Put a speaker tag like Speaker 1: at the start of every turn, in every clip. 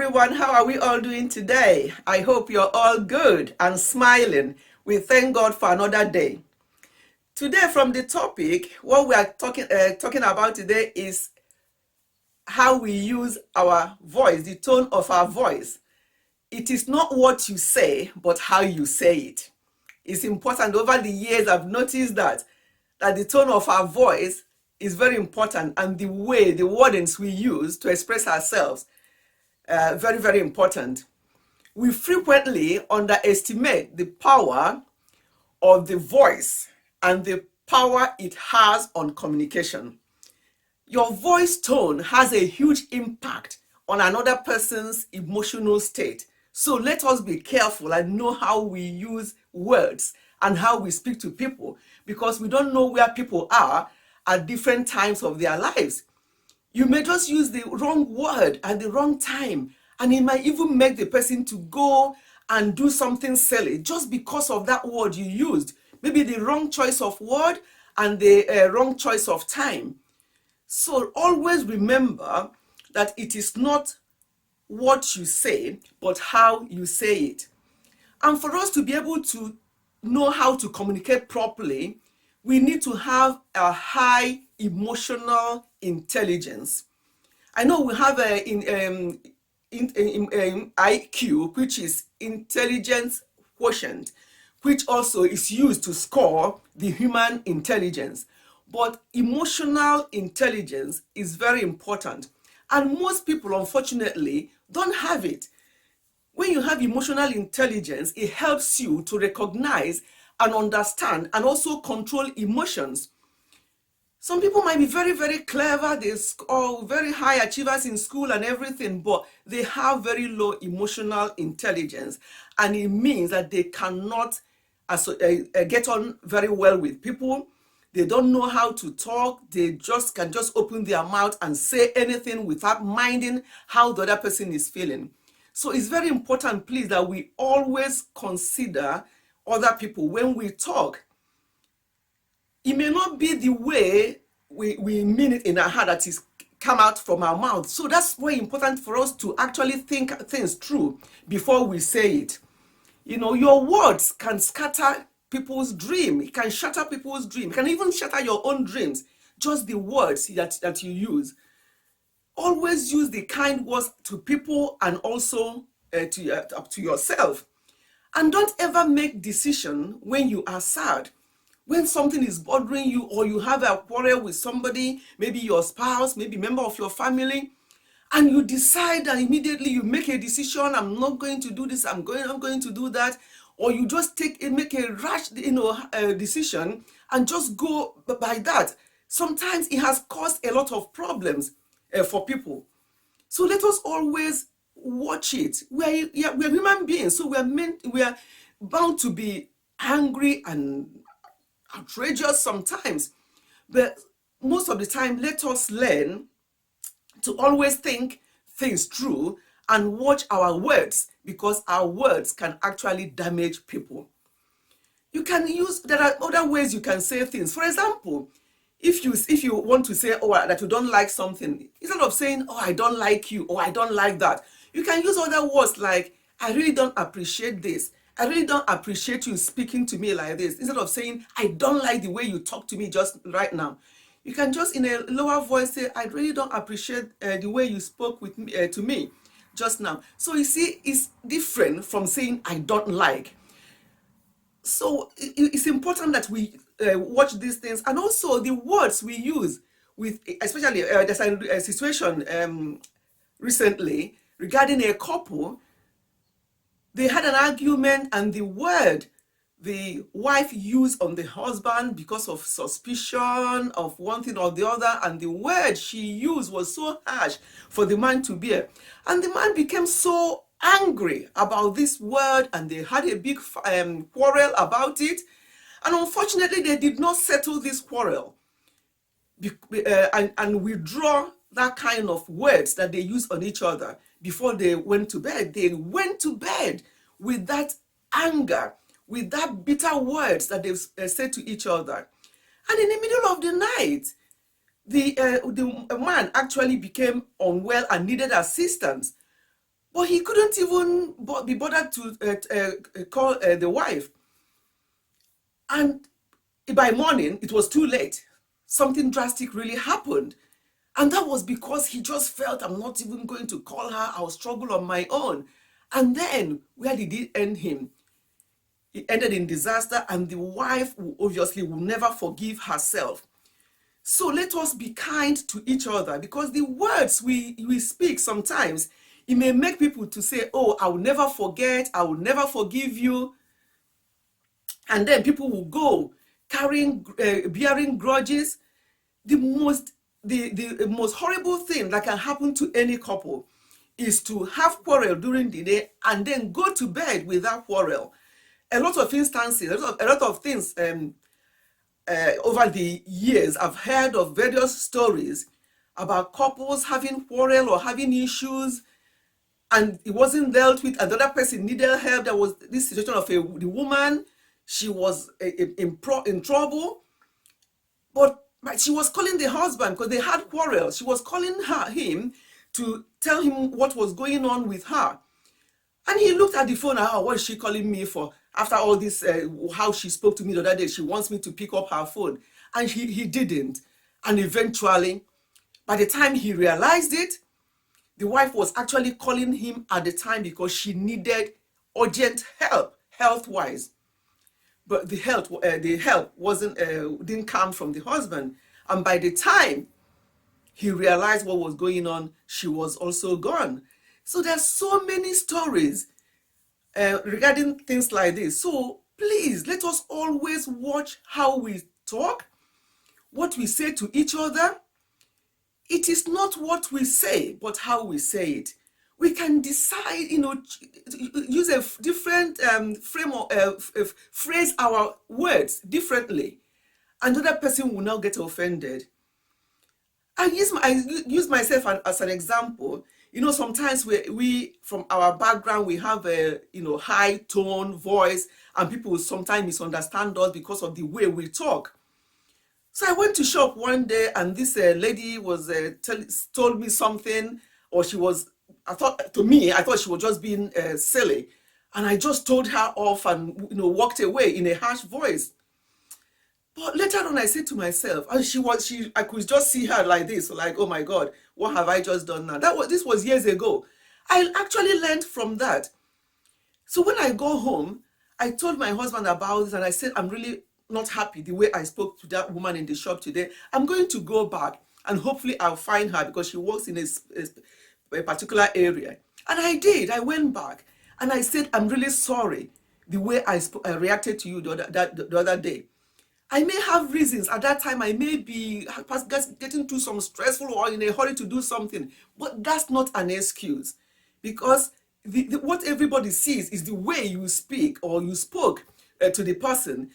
Speaker 1: everyone. How are we all doing today? I hope you're all good and smiling. We thank God for another day. Today, from the topic, what we are talking about today is how we use our voice, the tone of our voice. It is not what you say, but how you say it. It's important. Over the years, I've noticed that the tone of our voice is very important, and the way, the wordings we use to express ourselves, very, very important. We frequently underestimate the power of the voice and the power it has on communication. Your voice tone has a huge impact on another person's emotional state. So let us be careful and know how we use words and how we speak to people, because we don't know where people are at different times of their lives. You may just use the wrong word at the wrong time, and it might even make the person to go and do something silly just because of that word you used. Maybe the wrong choice of word and the wrong choice of time. So always remember that it is not what you say, but how you say it. And for us to be able to know how to communicate properly, we need to have a high emotional intelligence. I know we have IQ, which is intelligence quotient, which also is used to score the human intelligence. But emotional intelligence is very important. And most people, unfortunately, don't have it. When you have emotional intelligence, it helps you to recognize and understand and also control emotions. Some people might be very, very clever, they are very high achievers in school and everything, but they have very low emotional intelligence. And it means that they cannot get on very well with people. They don't know how to talk. They can just open their mouth and say anything without minding how the other person is feeling. So it's very important, please, that we always consider other people when we talk. It may not be the way we mean it in our heart that is come out from our mouth. So that's very important for us to actually think things through before we say it. You know, your words can scatter people's dream. It can shatter people's dream. It can even shatter your own dreams. Just the words that you use. Always use the kind words to people and also to yourself. And don't ever make decision when you are sad. When something is bothering you, or you have a quarrel with somebody, maybe your spouse, maybe a member of your family, and you decide and immediately you make a decision, I'm not going to do this, I'm going to do that, or you just make a rash decision and just go by that. Sometimes it has caused a lot of problems for people. So let us always watch it. We're human beings, so we are bound to be angry and outrageous sometimes. But most of the time, let us learn to always think things through and watch our words, because our words can actually damage people. There are other ways you can say things. For example, if you want to say, oh, that you don't like something, instead of saying, oh, I don't like you, or I don't like that, you can use other words like, I really don't appreciate this. I really don't appreciate you speaking to me like this. Instead of saying, I don't like the way you talk to me just right now, you can just in a lower voice say, I really don't appreciate the way you spoke with me, to me just now. So you see, it's different from saying, I don't like. So it's important that we watch these things, and also the words we use with, especially there's a situation recently regarding a couple. They had an argument, and the word the wife used on the husband because of suspicion of one thing or the other, and the word she used was so harsh for the man to bear. And the man became so angry about this word, and they had a big quarrel about it. And unfortunately, they did not settle this quarrel and withdraw that kind of words that they used on each other before they went to bed. They went to bed with that anger, with that bitter words that they said to each other. And in the middle of the night, the man actually became unwell and needed assistance. But he couldn't even be bothered to call the wife. And by morning, it was too late. Something drastic really happened. And that was because he just felt, I'm not even going to call her, I'll struggle on my own. And then, where did it end him? It ended in disaster, and the wife obviously will never forgive herself. So let us be kind to each other, because the words we speak sometimes, it may make people to say, oh, I will never forget, I will never forgive you. And then people will go carrying, bearing grudges. The most horrible thing that can happen to any couple is to have quarrel during the day and then go to bed without quarrel. A lot of instances, a lot of things over the years, I've heard of various stories about couples having quarrel or having issues, and it wasn't dealt with. Another person needed help. There was this situation of the woman. She was in trouble, but she was calling the husband because they had quarrel. She was calling him to tell him what was going on with her. And he looked at the phone and, oh, what is she calling me for? After all this, how she spoke to me the other day, she wants me to pick up her phone. And he didn't. And eventually, by the time he realized it, the wife was actually calling him at the time because she needed urgent help, health-wise. But the help didn't come from the husband. And by the time he realized what was going on, she was also gone. So there's so many stories regarding things like this. So please, let us always watch how we talk, what we say to each other. It is not what we say, but how we say it. We can decide, use a different phrase our words differently. Another person will now get offended. I use myself as an example. Sometimes we from our background, we have a high tone voice, and people will sometimes misunderstand us because of the way we talk. So I went to shop one day, and this lady was told me something, or I thought she was just being silly, and I just told her off and walked away in a harsh voice. But later on, I said to myself, and I could just see her like this, like, oh my God, what have I just done now? This was years ago. I actually learned from that. So when I go home, I told my husband about this, and I said, I'm really not happy the way I spoke to that woman in the shop today. I'm going to go back, and hopefully I'll find her because she works in a particular area. And I did. I went back, and I said, I'm really sorry the way I reacted to you the other day. I may have reasons. At that time, I may be getting through some stressful or in a hurry to do something. But that's not an excuse, because what everybody sees is the way you speak or you spoke to the person.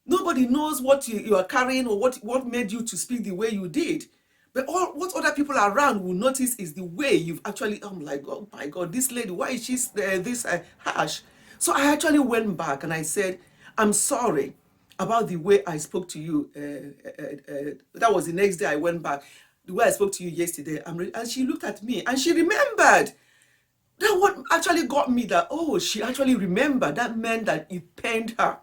Speaker 1: Nobody knows what you are carrying or what made you to speak the way you did. But what other people around will notice is the way you've actually, I'm like, oh my God, this lady, why is she this harsh? So I actually went back and I said, I'm sorry about the way I spoke to you. That was the next day I went back. The way I spoke to you yesterday. And she looked at me and she remembered. That what actually got me that, oh, she actually remembered. That meant that it pained her.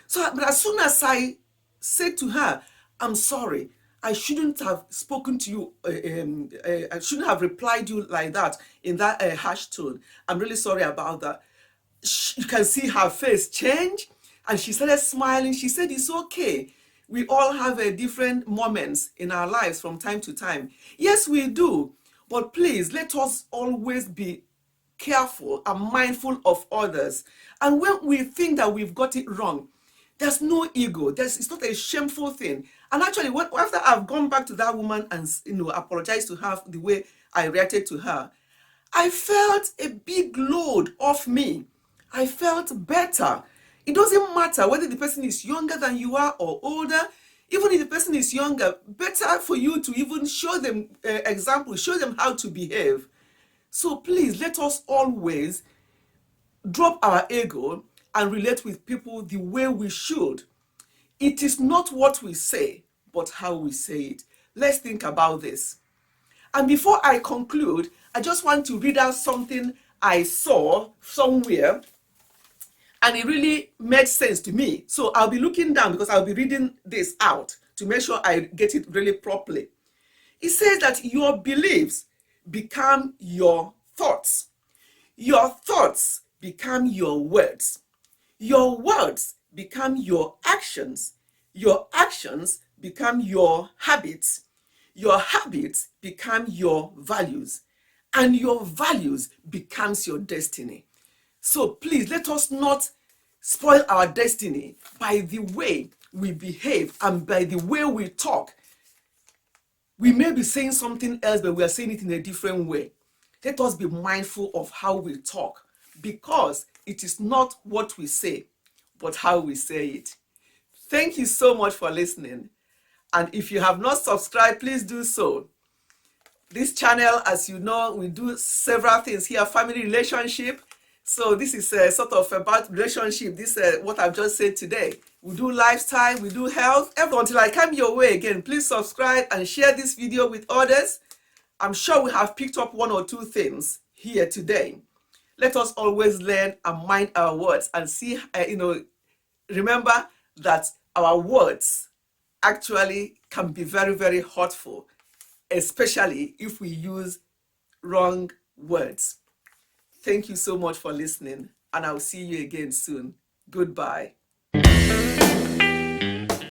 Speaker 1: So, but as soon as I said to her, I'm sorry, I shouldn't have spoken to you, I shouldn't have replied you like that in that harsh tone. I'm really sorry about that. You can see her face change, and she started smiling. She said, it's okay. We all have different moments in our lives from time to time. Yes, we do. But please, let us always be careful and mindful of others. And when we think that we've got it wrong, there's no ego. It's not a shameful thing. And actually, after I've gone back to that woman and apologized to her the way I reacted to her, I felt a big load off me. I felt better. It doesn't matter whether the person is younger than you are or older. Even if the person is younger, better for you to even show them example, show them how to behave. So please, let us always drop our ego and relate with people the way we should. It is not what we say, but how we say it. Let's think about this. And before I conclude, I just want to read out something I saw somewhere, and it really made sense to me. So I'll be looking down because I'll be reading this out to make sure I get it really properly. It says that your beliefs become your thoughts. Your thoughts become your words. Your words become your actions. Your actions become your habits. Your habits become your values. And your values becomes your destiny. So please let us not spoil our destiny by the way we behave and by the way we talk. We may be saying something else, but we are saying it in a different way. Let us be mindful of how we talk, because it is not what we say, but how we say it. Thank you so much for listening. And if you have not subscribed, please do so. This channel, as you know, we do several things here, family relationship. So this is sort of about relationship. This is what I've just said today. We do lifestyle, we do health. Until I come your way again, please subscribe and share this video with others. I'm sure we have picked up one or two things here today. Let us always learn and mind our words and see, remember that our words actually can be very, very hurtful, especially if we use wrong words. Thank you so much for listening, and I'll see you again soon. Goodbye.